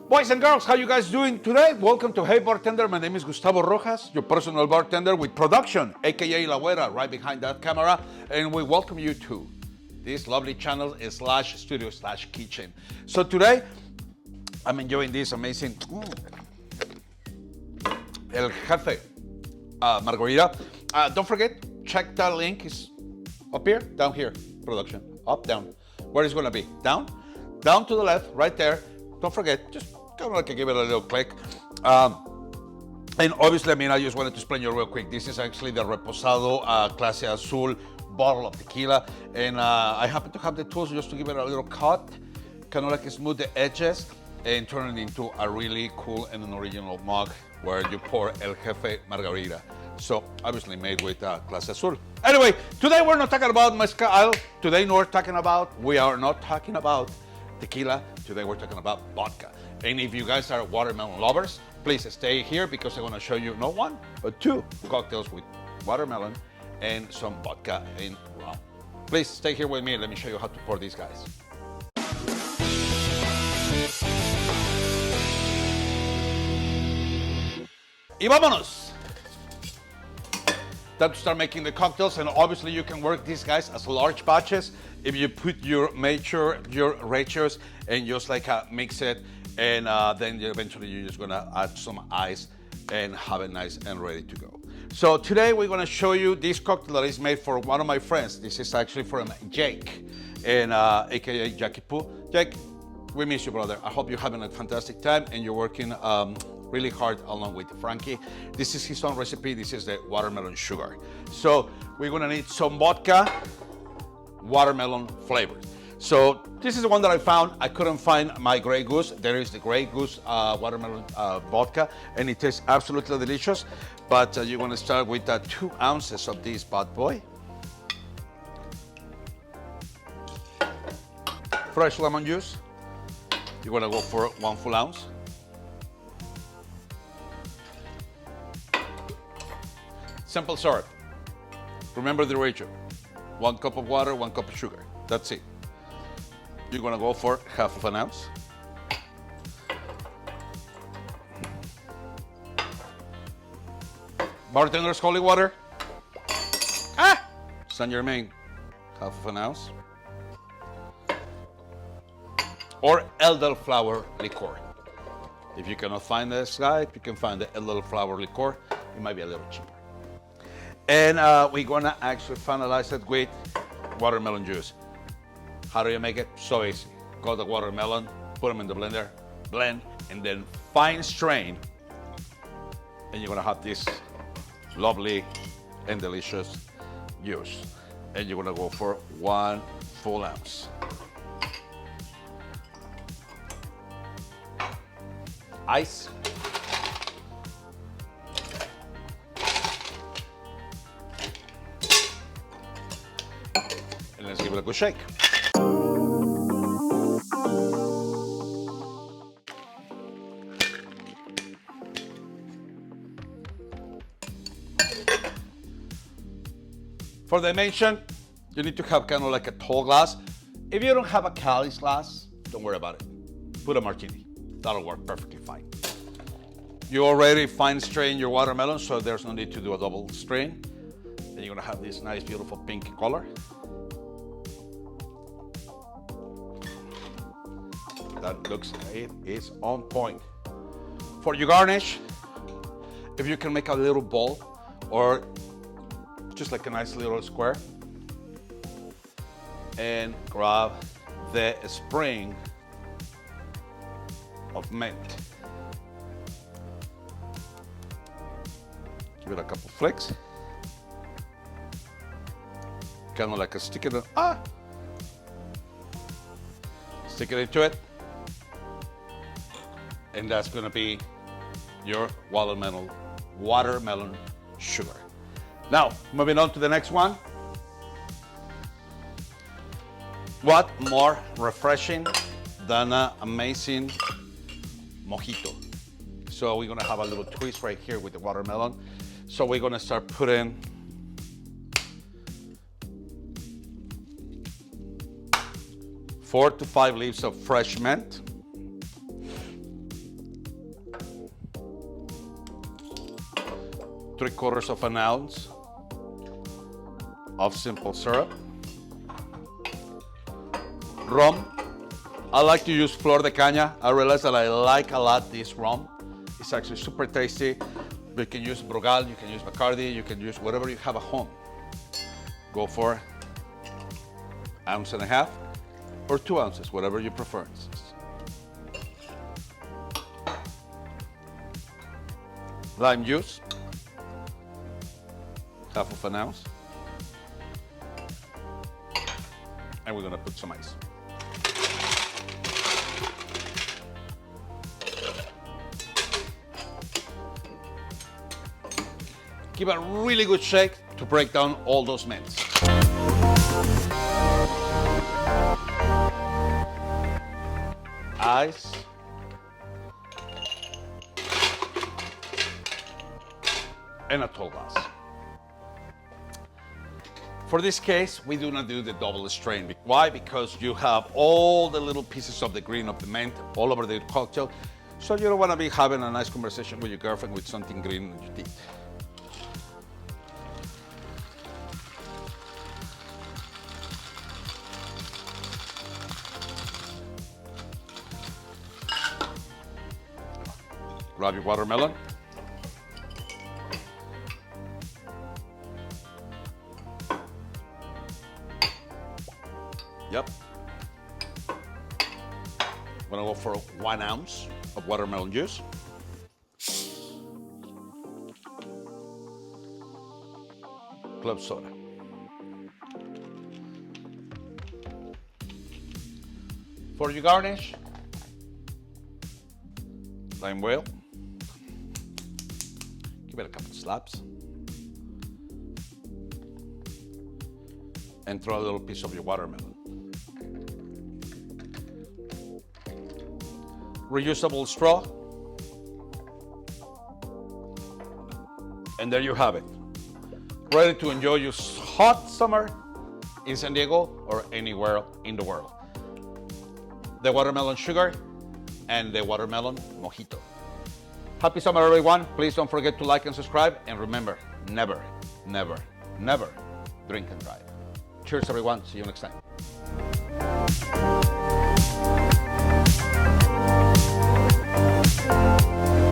Boys and girls, how you guys doing today? Welcome to Hey Bartender. My name is Gustavo Rojas, your personal bartender with production, aka La Güera, right behind that camera. And we welcome you to this lovely channel slash studio slash kitchen. So today, I'm enjoying this amazing El Jefe margarita. Don't forget, check that link. Is up here, down here, production, up, down. Where is it gonna be? Down? Down to the left, right there. Don't forget, just kind of like give it a little click. And obviously, I just wanted to explain you real quick. This is actually the Reposado Clase Azul bottle of tequila. And I happen to have the tools just to give it a little cut, kind of like smooth the edges and turn it into a really cool and an original mug where you pour El Jefe Margarita. So obviously made with Clase Azul. Anyway, today we're not talking about mezcal. Today we are not talking about tequila. Today we're talking about vodka. And if you guys are watermelon lovers, please stay here because I'm gonna show you not one, but two cocktails with watermelon and some vodka and rum. Please stay here with me and let me show you how to pour these guys. Y vámonos! Time to start making the cocktails, and obviously you can work these guys as large batches if you put your ratios and just like mix it, and then eventually you're just gonna add some ice and have it nice and ready to go. So today we're gonna show you this cocktail that is made for one of my friends. This is actually from Jake, and aka Jackie Poo. Jake, we miss you, brother. I hope you're having a fantastic time and you're working really hard along with Frankie. This is his own recipe. This is the watermelon sugar. So we're gonna need some vodka, watermelon flavors. So this is the one that I found. I couldn't find my Grey Goose. There is the Grey Goose watermelon vodka, and it tastes absolutely delicious. But you're gonna start with 2 ounces of this bad boy. Fresh lemon juice. You're gonna go for 1 full ounce. Simple syrup. Remember the ratio. 1 cup of water, 1 cup of sugar. That's it. You're gonna go for half of an ounce. Bartender's holy water. Saint Germain, half of an ounce. Or Elderflower liqueur. If you cannot find this guy, you can find the Elderflower liqueur. It might be a little cheaper. And we're gonna actually finalize it with watermelon juice. How do you make it? So easy. Got the watermelon, put them in the blender, blend, and then fine strain. And you're gonna have this lovely and delicious juice. And you're gonna go for 1 full ounce. Ice. And let's give it a good shake. For the dimension, you need to have kind of like a tall glass. If you don't have a Cali's glass, don't worry about it. Put a martini. That'll work perfectly fine. You already fine strain your watermelon, so there's no need to do a double strain. And you're gonna have this nice, beautiful pink color. That looks, it is on point. For your garnish, if you can make a little bowl or just like a nice little square, and grab the spring of mint. Give it a couple flicks. Kind of like a stick it in, stick it into it. And that's gonna be your watermelon sugar. Now, moving on to the next one. What more refreshing than an amazing Mojito? So we're gonna have a little twist right here with the watermelon. So we're gonna start putting four to five leaves of fresh mint. 3/4 of an ounce of simple syrup. Rum. I like to use Flor de Caña. I realize that I like a lot this rum. It's actually super tasty. You can use Brugal, you can use Bacardi, you can use whatever you have at home. Go for 1.5 ounces or 2 ounces, whatever you prefer. Lime juice, 1/2 ounce. And we're gonna put some ice. Give a really good shake to break down all those mints. Ice. And a tall glass. For this case, we do not do the double strain. Why? Because you have all the little pieces of the green of the mint all over the cocktail. So you don't want to be having a nice conversation with your girlfriend with something green in your teeth. Grab your watermelon. Yep. I'm gonna go for 1 ounce of watermelon juice. Club soda. For your garnish, lime whale. Give it a couple slaps. And throw a little piece of your watermelon. Reusable straw. And there you have it. Ready to enjoy your hot summer in San Diego or anywhere in the world. The watermelon sugar and the watermelon mojito. Happy summer, everyone. Please don't forget to like and subscribe. And remember, never, never, never drink and drive. Cheers, everyone. See you next time.